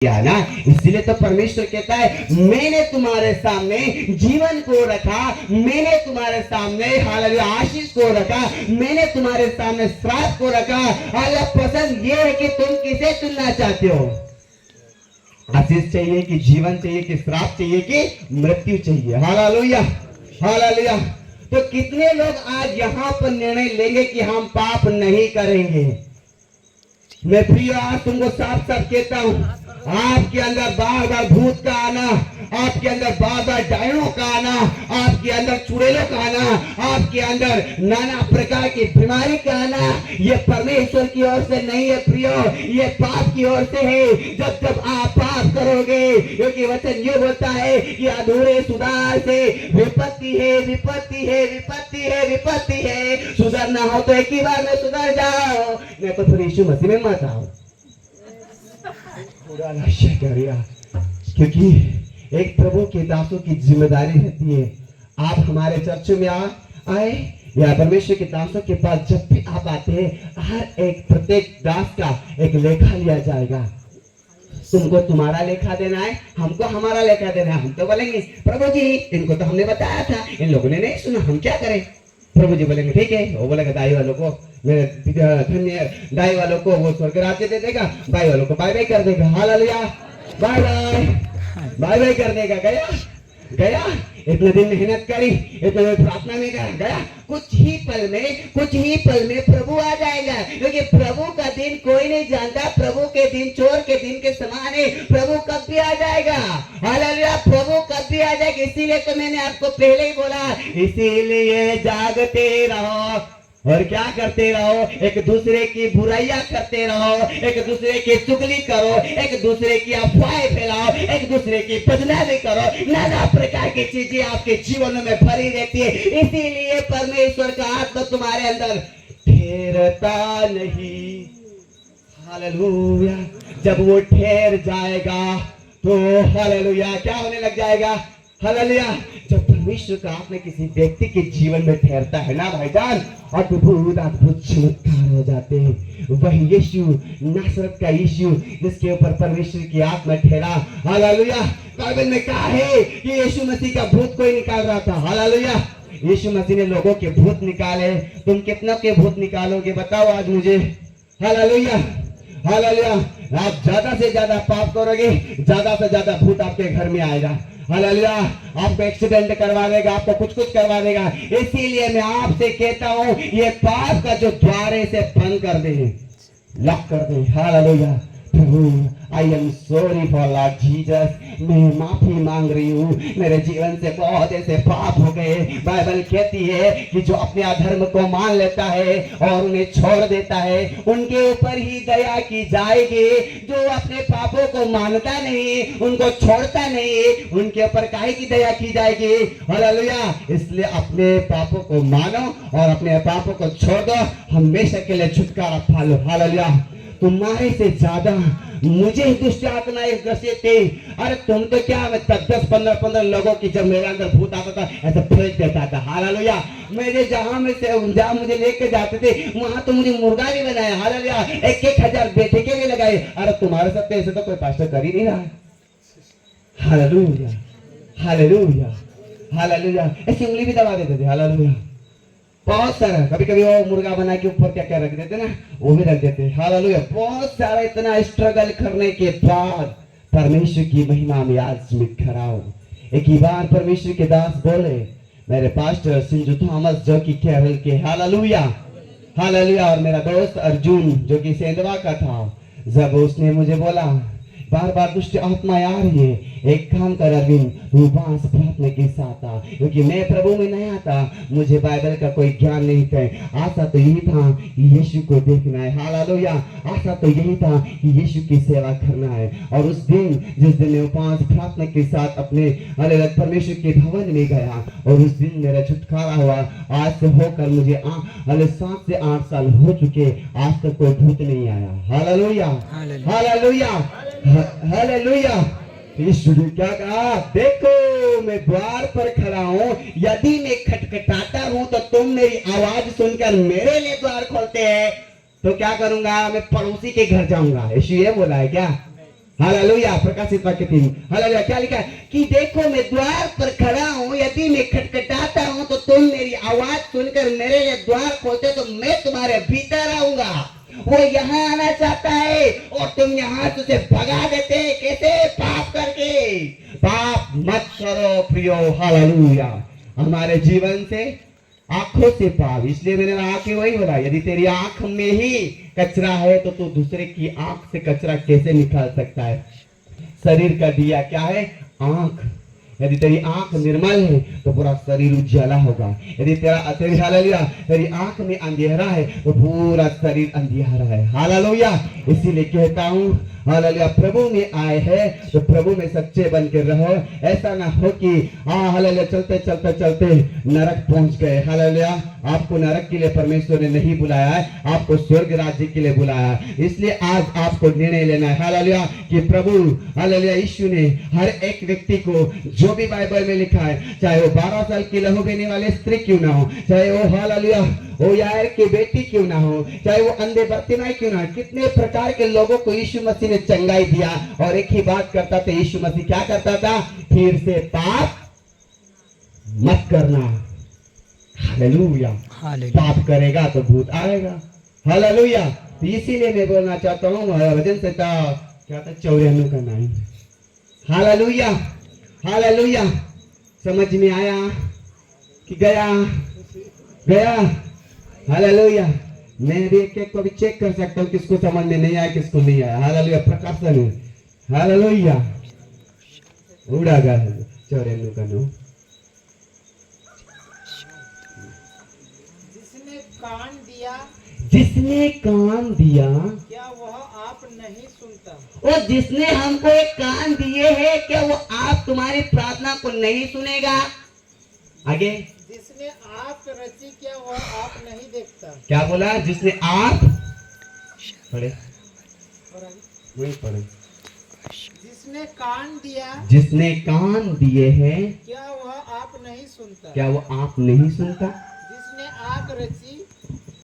ना, इसलिए तो परमेश्वर कहता है मैंने तुम्हारे सामने जीवन को रखा, मैंने तुम्हारे सामने हालेलुया आशीष को रखा, मैंने तुम्हारे सामने श्राप को रखा। अल्लाह पसंद ये है कि तुम किसे चुनना चाहते हो, आशीष चाहिए कि जीवन चाहिए कि श्राप चाहिए कि मृत्यु चाहिए। Hallelujah hallelujah. तो कितने लोग आज यहाँ पर निर्णय लेंगे कि हम पाप नहीं करेंगे। मैं प्रिय आज तुमको साफ साफ कहता हूं, आपके अंदर बार बार भूत का आना, आपके अंदर बार बार डायनों का आना, आपके अंदर चुड़ैलों का आना, आपके अंदर नाना प्रकार की बीमारी का आना, ये परमेश्वर की ओर से नहीं है प्रियो, ये पाप की ओर से है। जब जब आप पाप करोगे, क्योंकि वचन ये बोलता है कि अधूरे सुधार से विपत्ति है, विपत्ति है, विपत्ति है, विपत्ति है। सुधरना हो तो एक ही बार में सुधर जाओ, नहीं तो फिर यीशु मसीह में मत आओ। क्योंकि एक प्रभु के दासों की जिम्मेदारी रहती है। आप हमारे चर्च में आए या परमेश्वर के दासों के पास जब भी आप आते हैं, हर एक प्रत्येक दास का एक लेखा लिया जाएगा। तुमको तुम्हारा लेखा देना है, हमको हमारा लेखा देना है। हम तो बोलेंगे प्रभु जी इनको तो हमने बताया था, इन लोगों ने नहीं सुना, हम क्या करें। प्रभु जी बोलेंगे ठीक है, वो बोलेगा दाई वालों को, मेरे धन्य दाई वालों को वो स्वर्ग राज्य दे देगा, भाई वालों को बाय बाय कर देगा। Hallelujah bye bye bye bye कर देगा। गया गया, इतने दिन मेहनत करी, इतने दिन प्रार्थना में गया, कुछ ही पल में प्रभु आ जाएगा। क्योंकि प्रभु का दिन कोई नहीं जानता, प्रभु के दिन चोर के दिन के समान है। प्रभु कब भी आ जाएगा, हालेलुया, प्रभु कब भी आ जाएगा। इसीलिए तो मैंने आपको पहले ही बोला, इसीलिए जागते रहो और क्या करते रहो, एक दूसरे की बुराइयां करते रहो, एक दूसरे की चुगली करो, एक दूसरे की अफवाहें फैलाओ, एक दूसरे की बदनामी करो, नाना प्रकार की चीजें आपके जीवन में भरी रहती है। इसीलिए परमेश्वर का आत्मा तुम्हारे अंदर ठहरता नहीं। हालेलुया। जब वो ठहर जाएगा तो हालेलुया क्या होने लग जाएगा, हालेलुया। जब परमेश्वर का आत्मा किसी व्यक्ति के जीवन में ठहरता है ना भाईजान, अद्भुत अद्भुत चमत्कार हो जाते हैं। वही यीशु, नासरत का यीशु जिसके ऊपर परमेश्वर की आत्मा ठहरा, हालेलुया। बाइबल में कहा है कि यीशु मसीह का भूत कोई निकाल रहा था, हालेलुया। यीशु मसीह ने लोगों के भूत निकाले। तुम कितनों के भूत निकालोगे बताओ आज मुझे, हालेलुया हालेलुया। आप ज्यादा से ज्यादा पाप करोगे, ज्यादा से ज्यादा भूत आपके घर में आएगा, हालेलुया। आपको एक्सीडेंट करवा देगा, आपको कुछ करवा देगा। इसीलिए मैं आपसे कहता हूं, ये पाप का जो द्वार है इसे बंद कर दे, लॉक कर दे। हालेलुया। प्रभु I am sorry for Lord Jesus, मैं माफी मांग रही हूँ, मेरे जीवन से बहुत ऐसे पाप हो गए। बाइबल कहती है कि जो अपने अधर्म को मान लेता है और उन्हें छोड़ देता है, उनके ऊपर ही दया की जाएगी। जो अपने पापों को मानता नहीं, उनको छोड़ता नहीं, उनके ऊपर काहे की दया की जाएगी। हालेलुया। इसलिए अपने पापों को मानो और अपने पापों को छोड़ दो, हमेशा के लिए छुटकारा पा लो। हालेलुया। तुम्हारे से ज्यादा मुझे दुष्ट आत्माएं ग्रसित थे। अरे तुम तो क्या, मैं 10-15 लोगों की जब मेरे अंदर भूत आता था ऐसा फेंक देता था। हालेलुया। मेरे जहां मुझे लेके जाते थे वहां तो मुझे मुर्गा भी बनाया, हालेलुया। 1,000 बेटे के भी लगाए। अरे तुम्हारे साथ ऐसे तो कोई पास्टर कर ही नहीं रहा है। Hallelujah hallelujah hallelujah. ऐसी उंगली भी दबा देते थे, हालेलुया। बहुत सारा, कभी कभी वो मुर्गा बना के ऊपर क्या क्या रख देते ना, वो भी रख देते, हालेलुया। बहुत सारा इतना स्ट्रगल करने के बाद परमेश्वर की महिमा में आज मैं खड़ा हूँ। एक ही बार परमेश्वर के दास बोले, मेरे पास्टर सिंजू थॉमस जो कि केरल के, हालेलुया हालेलुया, और मेरा दोस्त अर्जुन जो कि सेंधवा का था, जब उसने मुझे बोला बार बार दुष्ट आत्माएं आ रही है, एक काम कर अरविंद, तू बांस प्रार्थना के साथ आ। क्योंकि मैं प्रभु में नया था, मुझे बाइबल का कोई ज्ञान नहीं था। आशा तो यही था कि यीशु को देखना है, हालेलुया। आशा तो यही था कि यीशु की सेवा करना है। और उस दिन जिस दिन मैं उपवास प्रार्थना के साथ अपने परमेश्वर के भवन में गया और उस दिन मेरा छुटकारा हुआ। आज से होकर मुझे 7 से 8 साल हो चुके, आज तक कोई भूत नहीं आया। Hallelujah hallelujah hallelujah. यीशु ने क्या कहा, देखो मैं द्वार पर खड़ा हूँ, यदि मैं खटखटाता हूँ तो तुम मेरी आवाज सुनकर मेरे लिए द्वार खोलते हैं तो क्या करूंगा, मैं पड़ोसी के घर जाऊंगा। यीशु ये बोला है क्या, हालेलुया। प्रकाशित वाक्य 3 हालेलुया। क्या लिखा है कि देखो मैं द्वार पर खड़ा हूँ, यदि मैं खटखटाता हूँ तो तुम मेरी आवाज सुनकर मेरे लिए द्वार खोलते तो मैं तुम्हारे भीतर आऊंगा। वो यहाँ आना चाहता है और तुम यहाँ से उसे भगा देते। कैसे? पाप करके। पाप मत करो प्रियो। हालेलुया। हमारे जीवन से आंखों से पाप, इसलिए मैंने आंखें वही बोला, यदि तेरी आंख में ही कचरा है तो तू दूसरे की आंख से कचरा कैसे निकाल सकता है? शरीर का दिया क्या है? आंख। यदि तेरी आंख निर्मल है तो पूरा शरीर उजाला होगा। यदि तेरी हालेलुया तेरी आंख में अंधेरा है तो पूरा शरीर अंधेरा है। हालेलुया। इसीलिए कहता हूँ हालेलुया, प्रभु में आए हैं तो प्रभु में सच्चे बन के रहो। ऐसा ना हो कि हालेलुया चलते चलते चलते नरक पहुंच गए। हालेलुया। आपको नरक के लिए परमेश्वर ने नहीं बुलाया है, आपको स्वर्ग राज्य के लिए बुलाया है। इसलिए आज आपको निर्णय लेना है हालेलुया कि प्रभु हालेलुया यीशु ने हर एक व्यक्ति को, जो भी बाइबल में लिखा है, चाहे वो 12 साल की लहू बहने वाले स्त्री क्यों ना हो, चाहे वो हालेलुया वो यार की बेटी क्यों ना हो, चाहे वो अंधे बर्तिमाई क्यों ना हो, कितने प्रकार के लोगों को यीशु मसीह ने चंगाई दिया। और एक ही बात करता था यीशु मसीह, क्या करता था? फिर से पाप मत करना। हालेलुया। पाप करेगा तो भूत आएगा। हालेलुया। तो इसीलिए मैं बोलना चाहता हूँ वजन से क्या था 94 का 9। हालेलुया। हालेलुया। समझ में आया कि गया? हालेलुया। मैं भी एक को भी चेक कर सकता हूँ किसको समझ में नहीं आया, किसको नहीं आया। हालेलुया। प्रकाशन है। हालेलुया। उड़ा गया 94 का 9। जिसने कान दिया क्या वह आप नहीं सुनता? और जिसने हमको एक कान दिए हैं, क्या वो आप तुम्हारी प्रार्थना को नहीं सुनेगा? आगे जिसने आप रची क्या वह आप नहीं देखता? क्या बोला? जिसने आप पढ़े वही पढ़े। जिसने कान दिया, जिसने कान दिए हैं क्या वह आप नहीं सुनता? क्या वो आप नहीं सुनता? जिसने आँख रची